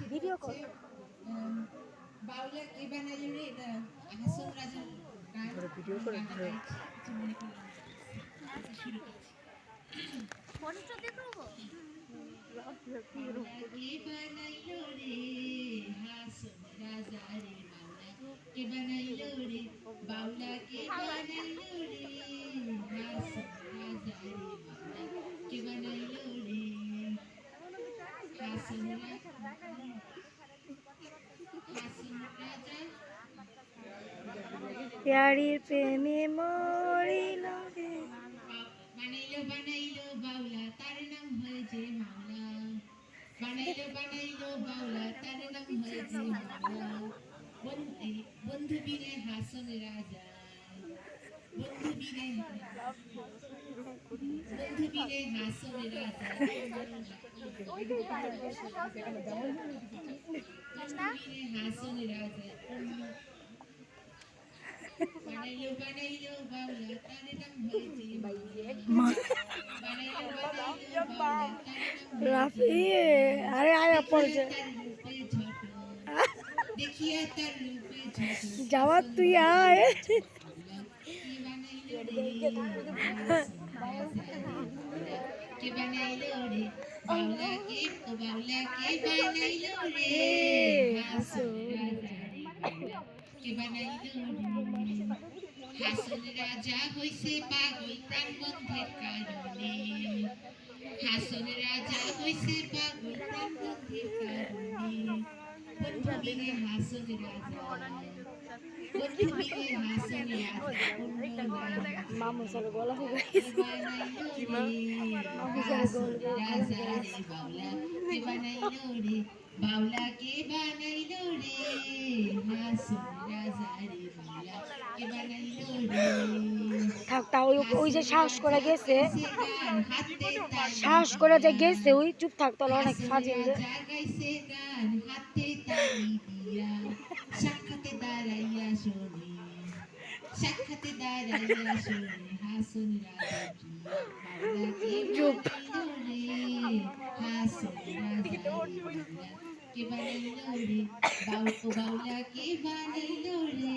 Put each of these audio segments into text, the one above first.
Video কর। বাউলা কে বানাইলো রে? এটা হাসন রাজার গান। ভিডিও করে কিছু মনে করলাম না। আচ্ছা, শুরু করছি। ফটোটা দেখাবো। বাউলা কে বানাইলো রে? হাসন রাজা রে বাউলা কে বানাইলো রে? বাউলা কে বানাইলো রে? হাসন রাজা রে বাউলা কে বানাইলো রে? হাসন রাজা প্যারির প্রেমে মরিল রে। বানাইলো বাউলা তার নাম হয়েছে মাওলা। বানাইলো বাউলা তার নাম হয়েছে মাওলা। বন্ধু বীরে হাসন রাজা, বন্ধু বীরে হাসন রাজা, বন্ধু বীরে হাসন রাজা। বানাইলো বাউলা তার নাম হয়েছে রাফি আরে আয় পড়ছে দেখিয়া তার রূপে ঝট যাওয়ার তুই আয়। কে বানাইলো রে? বাউলা কে বানাইলো রে? হাসন রাজা রে বাউলা কে বানাইলো রে? হাসন রাজা হইছে পাগল প্রাণ বন্ধের কারণে। হাসন রাজা হইছে পাগল প্রাণ বন্ধের কারণে। বন্ধু বীরে হাসন রাজা, বন্ধু বীরে হাসন রাজা। মামু সালে গলা হয়ে বাউলা কে বানাইলো রে? হাসন রাজা রে বাউলা কে বানাইলো রে? থাক তা ওই যে সাহস করে গেছে, সাহস করে যে গেছে ওই চুপ থাক তাহলে অনেক ফাজিল রে। গাইছে গান হাতে তালি দিয়া, সাক্ষাতে দাঁড়াইয়া শোনে, সাক্ষাতে দাঁড়াইয়া শোনে হাসন রাজা প্রিয়া। বাউলা কে বানাইলো রে? হাসন রাজা রে বাউলা কে বানাইলো রে? বাউলা কে বানাইলো রে?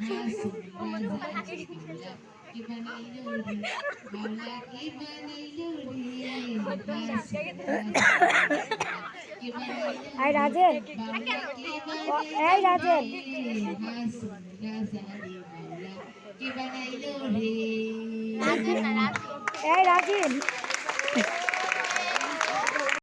হাসন রাজা রে বাউলা কে বানাইলো রে? বাউলা কে বানাইলো রে? হাসন রাজা কে বানাইলো? এই রাজেন, এই রাজেন, হাসন রাজা রে বাউলা কে বানাইলো রে? এই রাজেন।